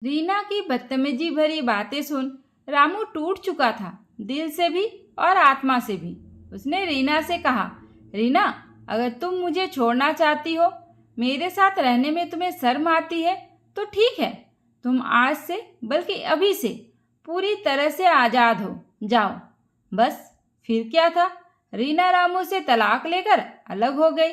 रीना की बदतमीजी भरी बातें सुन रामू टूट चुका था, दिल से भी और आत्मा से भी। उसने रीना से कहा, रीना, अगर तुम मुझे छोड़ना चाहती हो, मेरे साथ रहने में तुम्हें शर्म आती है, तो ठीक है, तुम आज से बल्कि अभी से पूरी तरह से आज़ाद हो जाओ। बस फिर क्या था, रीना रामू से तलाक लेकर अलग हो गई।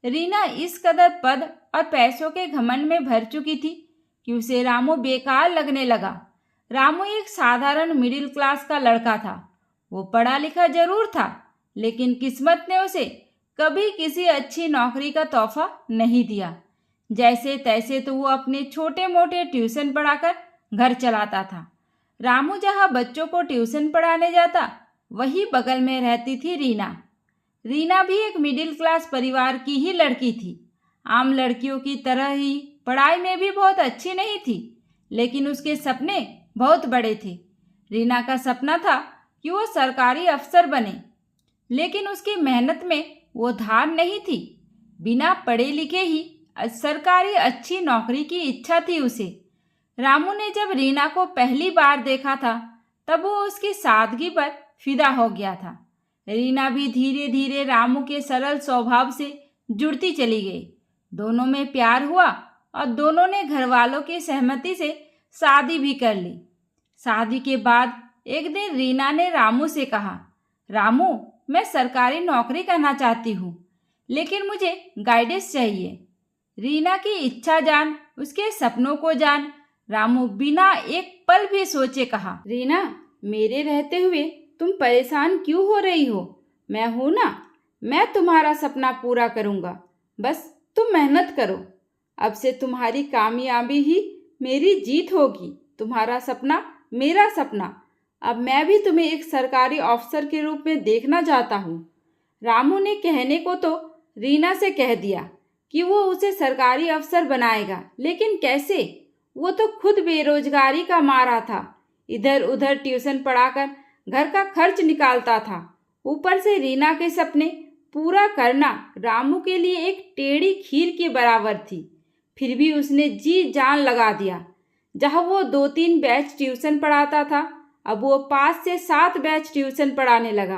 रीना इस कदर पद और पैसों के घमंड में भर चुकी थी कि उसे रामू बेकार लगने लगा। रामू एक साधारण मिडिल क्लास का लड़का था। वो पढ़ा लिखा जरूर था, लेकिन किस्मत ने उसे कभी किसी अच्छी नौकरी का तोहफा नहीं दिया। जैसे तैसे तो वो अपने छोटे मोटे ट्यूशन पढ़ाकर घर चलाता था। रामू जहाँ बच्चों को ट्यूशन पढ़ाने जाता, वही बगल में रहती थी रीना। रीना भी एक मिडिल क्लास परिवार की ही लड़की थी। आम लड़कियों की तरह ही पढ़ाई में भी बहुत अच्छी नहीं थी, लेकिन उसके सपने बहुत बड़े थे। रीना का सपना था कि वो सरकारी अफसर बने, लेकिन उसकी मेहनत में वो धार नहीं थी। बिना पढ़े लिखे ही सरकारी अच्छी नौकरी की इच्छा थी उसे। रामू ने जब रीना को पहली बार देखा था, तब वो उसकी सादगी पर फिदा हो गया था। रीना भी धीरे धीरे रामू के सरल स्वभाव से जुड़ती चली गई। दोनों में प्यार हुआ और दोनों ने घर वालों की सहमति से शादी भी कर ली। शादी के बाद एक दिन रीना ने रामू से कहा, रामू, मैं सरकारी नौकरी करना चाहती हूँ, लेकिन मुझे गाइडेंस चाहिए। रीना की इच्छा जान, उसके सपनों को जान, रामू बिना एक पल भी सोचे कहा, रीना, मेरे रहते हुए तुम परेशान क्यों हो रही हो? मैं हूं ना, मैं तुम्हारा सपना पूरा करूंगा। बस तुम मेहनत करो। अब से तुम्हारी कामयाबी ही मेरी जीत होगी। तुम्हारा सपना मेरा सपना। अब मैं भी तुम्हें एक सरकारी अफसर के रूप में देखना चाहता हूँ। रामू ने कहने को तो रीना से कह दिया कि वो उसे सरकारी अफसर बनाएगा, लेकिन कैसे? वो तो खुद बेरोजगारी का मारा था। इधर उधर ट्यूशन पढ़ाकर घर का खर्च निकालता था। ऊपर से रीना के सपने पूरा करना रामू के लिए एक टेढ़ी खीर के बराबर थी। फिर भी उसने जी जान लगा दिया। जहाँ वो 2-3 बैच ट्यूशन पढ़ाता था, अब वो 5 से 7 बैच ट्यूशन पढ़ाने लगा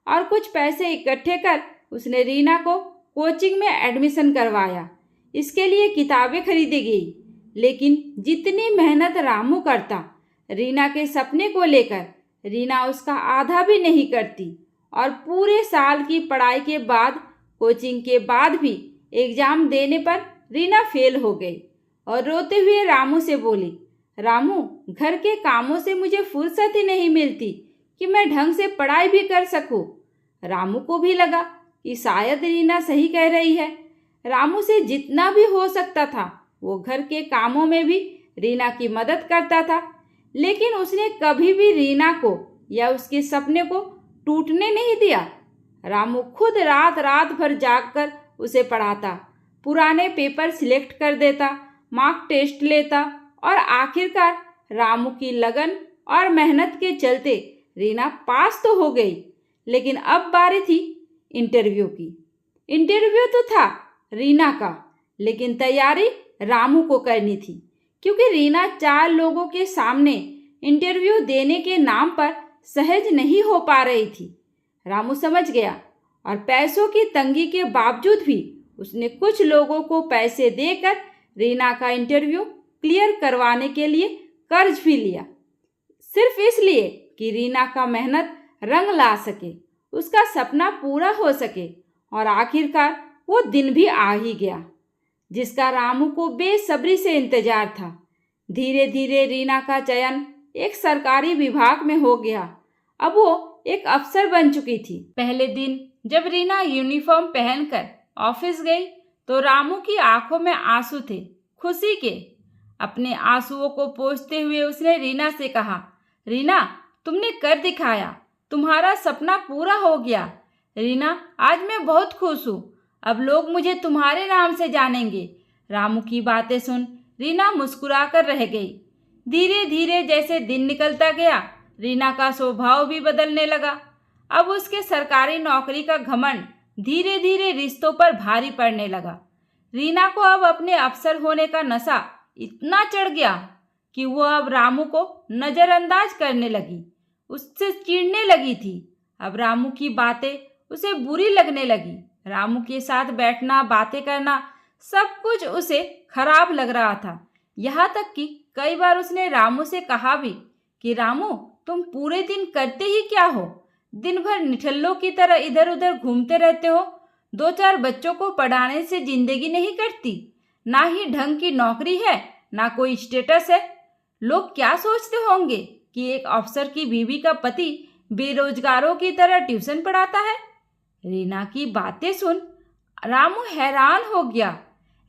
और कुछ पैसे इकट्ठे कर उसने रीना को कोचिंग में एडमिशन करवाया। इसके लिए किताबें खरीदी गई, लेकिन जितनी मेहनत रामू करता रीना के सपने को लेकर, रीना उसका आधा भी नहीं करती। और पूरे साल की पढ़ाई के बाद, कोचिंग के बाद भी एग्जाम देने पर रीना फेल हो गई और रोते हुए रामू से बोली, रामू, घर के कामों से मुझे फुर्सत ही नहीं मिलती कि मैं ढंग से पढ़ाई भी कर सकूं। रामू को भी लगा कि शायद रीना सही कह रही है। रामू से जितना भी हो सकता था वो घर के कामों में भी रीना की मदद करता था, लेकिन उसने कभी भी रीना को या उसके सपने को टूटने नहीं दिया। रामू खुद रात रात भर जागकर उसे पढ़ाता, पुराने पेपर सिलेक्ट कर देता, मॉक टेस्ट लेता और आखिरकार रामू की लगन और मेहनत के चलते रीना पास तो हो गई। लेकिन अब बारी थी इंटरव्यू की। इंटरव्यू तो था रीना का, लेकिन तैयारी रामू को करनी थी, क्योंकि रीना 4 लोगों के सामने इंटरव्यू देने के नाम पर सहज नहीं हो पा रही थी। रामू समझ गया और पैसों की तंगी के बावजूद भी उसने कुछ लोगों को पैसे देकर रीना का इंटरव्यू क्लियर करवाने के लिए कर्ज भी लिया, सिर्फ इसलिए कि रीना का मेहनत रंग ला सके, उसका सपना पूरा हो सके। और आखिरकार वो दिन भी आ ही गया जिसका रामू को बेसब्री से इंतजार था। धीरे धीरे रीना का चयन एक सरकारी विभाग में हो गया। अब वो एक अफसर बन चुकी थी। पहले दिन जब रीना यूनिफॉर्म पहनकर ऑफिस गई तो रामू की आंखों में आंसू थे, खुशी के। अपने आंसुओं को पोंछते हुए उसने रीना से कहा, रीना, तुमने कर दिखाया, तुम्हारा सपना पूरा हो गया। रीना, आज मैं बहुत खुश हूँ। अब लोग मुझे तुम्हारे नाम से जानेंगे। रामू की बातें सुन रीना मुस्कुराकर रह गई। धीरे धीरे जैसे दिन निकलता गया, रीना का स्वभाव भी बदलने लगा। अब उसके सरकारी नौकरी का घमंड धीरे धीरे रिश्तों पर भारी पड़ने लगा। रीना को अब अपने अफसर होने का नशा इतना चढ़ गया कि वो अब रामू को नज़रअंदाज करने लगी, उससे चिढ़ने लगी थी। अब रामू की बातें उसे बुरी लगने लगी। रामू के साथ बैठना, बातें करना, सब कुछ उसे खराब लग रहा था। यहाँ तक कि कई बार उसने रामू से कहा भी कि रामू, तुम पूरे दिन करते ही क्या हो? दिन भर निठल्लों की तरह इधर उधर घूमते रहते हो। 2-4 बच्चों को पढ़ाने से जिंदगी नहीं कटती, ना ही ढंग की नौकरी है, ना कोई स्टेटस है। लोग क्या सोचते होंगे कि एक अफसर की बीवी का पति बेरोजगारों की तरह ट्यूशन पढ़ाता है। रीना की बातें सुन रामू हैरान हो गया।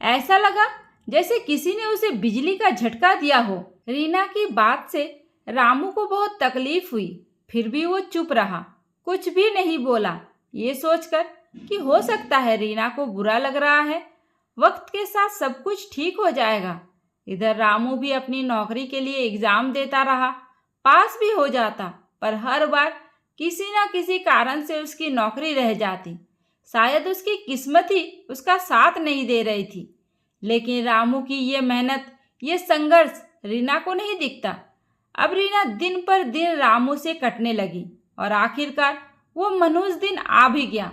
ऐसा लगा जैसे किसी ने उसे बिजली का झटका दिया हो। रीना की बात से रामू को बहुत तकलीफ हुई, फिर भी वो चुप रहा, कुछ भी नहीं बोला, ये सोचकर कि हो सकता है रीना को बुरा लग रहा है, वक्त के साथ सब कुछ ठीक हो जाएगा। इधर रामू भी अपनी नौकरी के लिए एग्जाम देता रहा, पास भी हो जाता, पर हर बार किसी न किसी कारण से उसकी नौकरी रह जाती। शायद उसकी किस्मत ही उसका साथ नहीं दे रही थी। लेकिन रामू की ये मेहनत, ये संघर्ष रीना को नहीं दिखता। अब रीना दिन पर दिन रामू से कटने लगी और आखिरकार वो मनहूस दिन आ भी गया,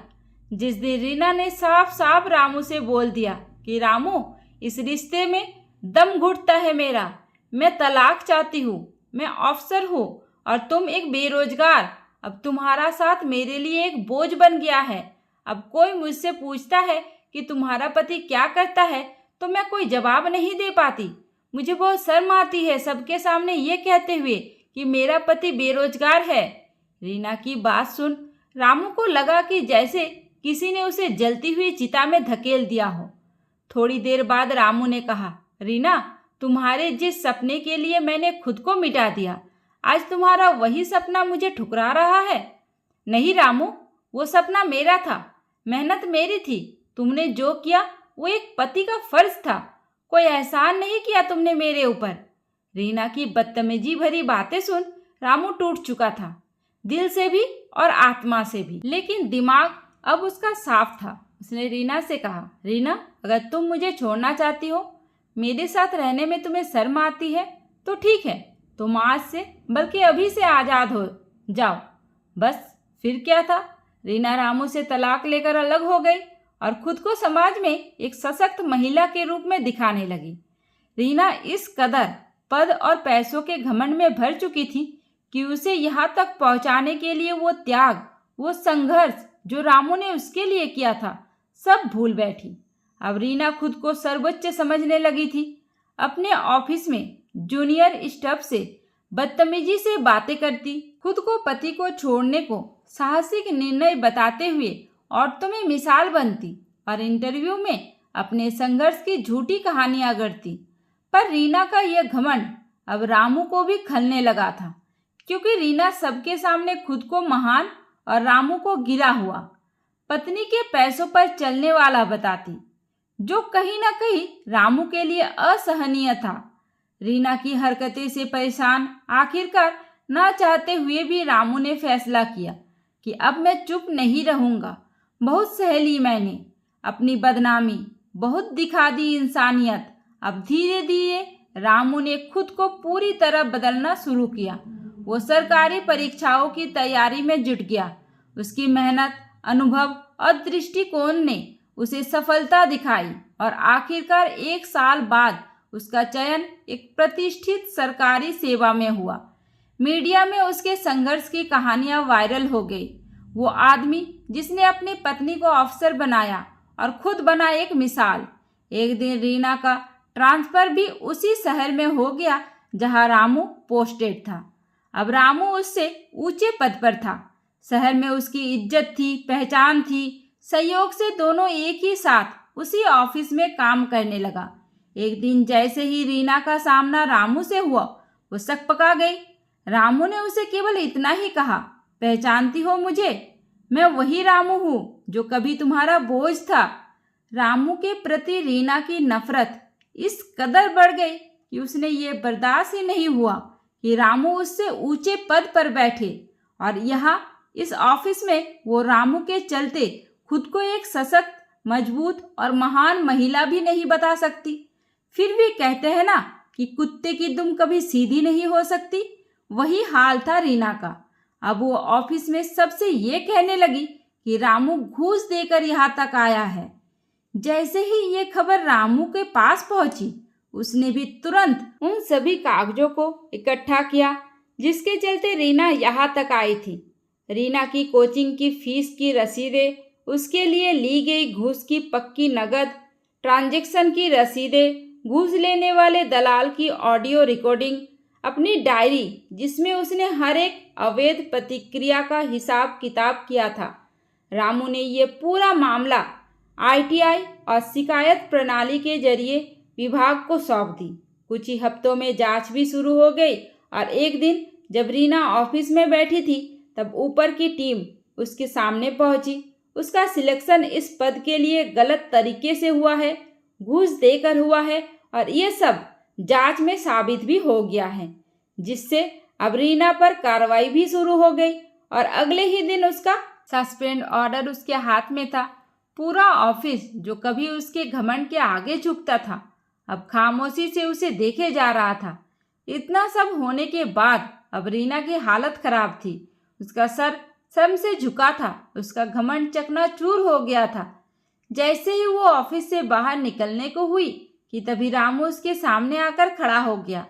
जिस दिन रीना ने साफ साफ रामू से बोल दिया कि रामू, इस रिश्ते में दम घुटता है मेरा, मैं तलाक चाहती हूँ, मैं अफसर हूँ और तुम एक बेरोजगार। अब तुम्हारा साथ मेरे लिए एक बोझ बन गया है। अब कोई मुझसे पूछता है कि तुम्हारा पति क्या करता है तो मैं कोई जवाब नहीं दे पाती। मुझे बहुत शर्म आती है सबके सामने ये कहते हुए कि मेरा पति बेरोजगार है। रीना की बात सुन रामू को लगा कि जैसे किसी ने उसे जलती हुई चिता में धकेल दिया हो। थोड़ी देर बाद रामू ने कहा, रीना, तुम्हारे जिस सपने के लिए मैंने खुद को मिटा दिया, आज तुम्हारा वही सपना मुझे ठुकरा रहा है। नहीं रामू, वो सपना मेरा था, मेहनत मेरी थी। तुमने जो किया वो एक पति का फर्ज था, कोई एहसान नहीं किया तुमने मेरे ऊपर। रीना की बदतमीजी भरी बातें सुन रामू टूट चुका था, दिल से भी और आत्मा से भी। लेकिन दिमाग अब उसका साफ था। उसने रीना से कहा, रीना, अगर तुम मुझे छोड़ना चाहती हो, मेरे साथ रहने में तुम्हें शर्म आती है तो ठीक है, तुम आज से बल्कि अभी से आज़ाद हो जाओ। बस फिर क्या था, रीना रामू से तलाक लेकर अलग हो गई और खुद को समाज में एक सशक्त महिला के रूप में दिखाने लगी। रीना इस कदर पद और पैसों के घमंड में भर चुकी थी कि उसे यहाँ तक पहुँचाने के लिए वो त्याग, वो संघर्ष जो रामू ने उसके लिए किया था, सब भूल बैठी। अब रीना खुद को सर्वोच्च समझने लगी थी। अपने ऑफिस में जूनियर स्टाफ से बदतमीजी से बातें करती, खुद को पति को छोड़ने को साहसिक निर्णय बताते हुए औरतों में मिसाल बनती और इंटरव्यू में अपने संघर्ष की झूठी कहानियां गढ़ती। पर रीना का यह घमंड अब रामू को भी खलने लगा था, क्योंकि रीना सबके सामने खुद को महान और रामू को गिरा हुआ पत्नी के पैसों पर चलने वाला बताती, जो कहीं ना कहीं रामू के लिए असहनीय था। रीना की हरकतें से परेशान आखिरकार ना चाहते हुए भी रामू ने फैसला किया कि अब मैं चुप नहीं रहूँगा। बहुत सह ली मैंने अपनी बदनामी, बहुत दिखा दी इंसानियत। अब धीरे धीरे रामू ने खुद को पूरी तरह बदलना शुरू किया। वो सरकारी परीक्षाओं की तैयारी में जुट गया। उसकी मेहनत, अनुभव और दृष्टिकोण ने उसे सफलता दिखाई और आखिरकार 1 साल बाद उसका चयन एक प्रतिष्ठित सरकारी सेवा में हुआ। मीडिया में उसके संघर्ष की कहानियां वायरल हो गई। वो आदमी जिसने अपनी पत्नी को अफसर बनाया और खुद बना एक मिसाल। एक दिन रीना का ट्रांसफ़र भी उसी शहर में हो गया जहां रामू पोस्टेड था। अब रामू उससे ऊंचे पद पर था। शहर में उसकी इज्जत थी, पहचान थी। संयोग से दोनों एक ही साथ उसी ऑफिस में काम करने लगा। एक दिन जैसे ही रीना का सामना रामू से हुआ, वो सकपका गई। रामू ने उसे केवल इतना ही कहा, पहचानती हो मुझे? मैं वही रामू हूँ जो कभी तुम्हारा बोझ था। रामू के प्रति रीना की नफरत इस कदर बढ़ गई कि उसने ये बर्दाश्त ही नहीं हुआ कि रामू उससे ऊंचे पद पर बैठे और यहाँ इस ऑफिस में वो रामू के चलते खुद को एक सशक्त, मजबूत और महान महिला भी नहीं बता सकती। फिर भी कहते हैं ना कि कुत्ते की दुम कभी सीधी नहीं हो सकती, वही हाल था रीना का। अब वो ऑफिस में सबसे ये कहने लगी कि रामू घूस देकर यहाँ तक आया है। जैसे ही ये खबर रामू के पास पहुंची, उसने भी तुरंत उन सभी कागजों को इकट्ठा किया जिसके चलते रीना यहाँ तक आई थी। रीना की कोचिंग की फीस की रसीदें, उसके लिए ली गई घूस की पक्की नकद, ट्रांजैक्शन की रसीदें, घूस लेने वाले दलाल की ऑडियो रिकॉर्डिंग, अपनी डायरी जिसमें उसने हर एक अवैध प्रतिक्रिया का हिसाब किताब किया था। रामू ने ये पूरा मामला आईटीआई और शिकायत प्रणाली के जरिए विभाग को सौंप दी। कुछ ही हफ्तों में जांच भी शुरू हो गई और एक दिन जब रीना ऑफिस में बैठी थी, तब ऊपर की टीम उसके सामने पहुंची। उसका सिलेक्शन इस पद के लिए गलत तरीके से हुआ है, घूस देकर हुआ है और ये सब जांच में साबित भी हो गया है, जिससे अब रीना पर कार्रवाई भी शुरू हो गई और अगले ही दिन उसका सस्पेंड ऑर्डर उसके हाथ में था। पूरा ऑफिस जो कभी उसके घमंड के आगे झुकता था, अब खामोशी से उसे देखे जा रहा था। इतना सब होने के बाद अब रीना की हालत खराब थी। उसका सर शर्म से झुका था, उसका घमंड चकनाचूर हो गया था। जैसे ही वो ऑफिस से बाहर निकलने को हुई कि तभी रामू उसके सामने आकर खड़ा हो गया।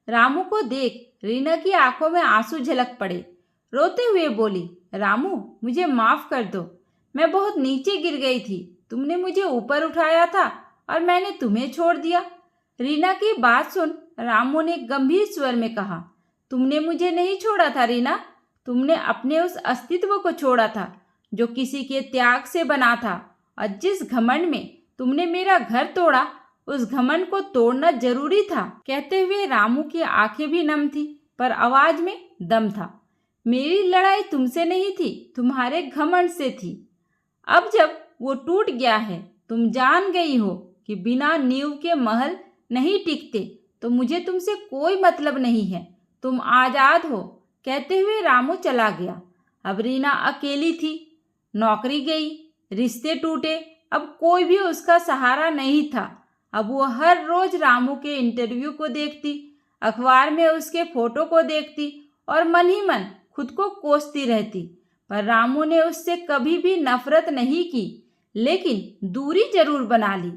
रामू को देख रीना की आंखों में आंसू झलक पड़े। रोते हुए बोली, रामू मुझे माफ़ कर दो, मैं बहुत नीचे गिर गई थी। तुमने मुझे ऊपर उठाया था और मैंने तुम्हें छोड़ दिया। रीना की बात सुन रामू ने गंभीर स्वर में कहा, तुमने मुझे नहीं छोड़ा था रीना, तुमने अपने उस अस्तित्व को छोड़ा था जो किसी के त्याग से बना था। और जिस घमंड में तुमने मेरा घर तोड़ा, उस घमंड को तोड़ना जरूरी था। कहते हुए रामू की आंखें भी नम थी, पर आवाज में दम था। मेरी लड़ाई तुमसे नहीं थी, तुम्हारे घमंड से थी। अब जब वो टूट गया है, तुम जान गई हो कि बिना नींव के महल नहीं टिकते, तो मुझे तुमसे कोई मतलब नहीं है। तुम आजाद हो। कहते हुए रामू चला गया। अब रीना अकेली थी। नौकरी गई, रिश्ते टूटे, अब कोई भी उसका सहारा नहीं था। अब वो हर रोज रामू के इंटरव्यू को देखती, अखबार में उसके फोटो को देखती और मन ही मन खुद को कोसती रहती। पर रामू ने उससे कभी भी नफरत नहीं की, लेकिन दूरी जरूर बना ली।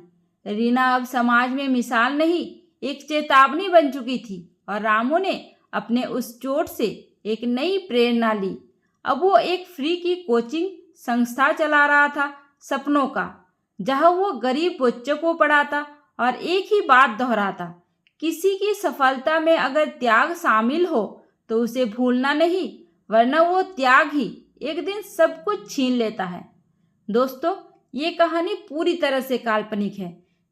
रीना अब समाज में मिसाल नहीं, एक चेतावनी बन चुकी थी और रामू ने अपने उस चोट से एक नई प्रेरणा ली। अब वो एक फ्री की कोचिंग संस्था चला रहा था, सपनों का, जहां वो गरीब बच्चों को पढ़ाता और एक ही बात दोहराता, किसी की सफलता में अगर त्याग शामिल हो तो उसे भूलना नहीं, वरना वो त्याग ही एक दिन सब कुछ छीन लेता है। दोस्तों, ये कहानी पूरी तरह से काल्पनिक है,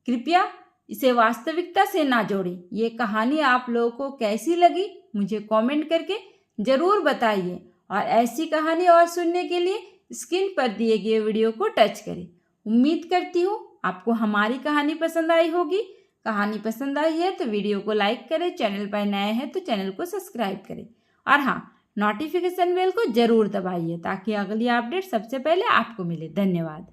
कृपया इसे वास्तविकता से ना जोड़ें। ये कहानी आप लोगों को कैसी लगी मुझे कमेंट करके ज़रूर बताइए और ऐसी कहानी और सुनने के लिए स्क्रीन पर दिए गए वीडियो को टच करें। उम्मीद करती हूँ आपको हमारी कहानी पसंद आई होगी। कहानी पसंद आई है तो वीडियो को लाइक करें, चैनल पर नए हैं तो चैनल को सब्सक्राइब करें और हाँ, नोटिफिकेशन बेल को ज़रूर दबाइए ताकि अगली अपडेट सबसे पहले आपको मिले। धन्यवाद।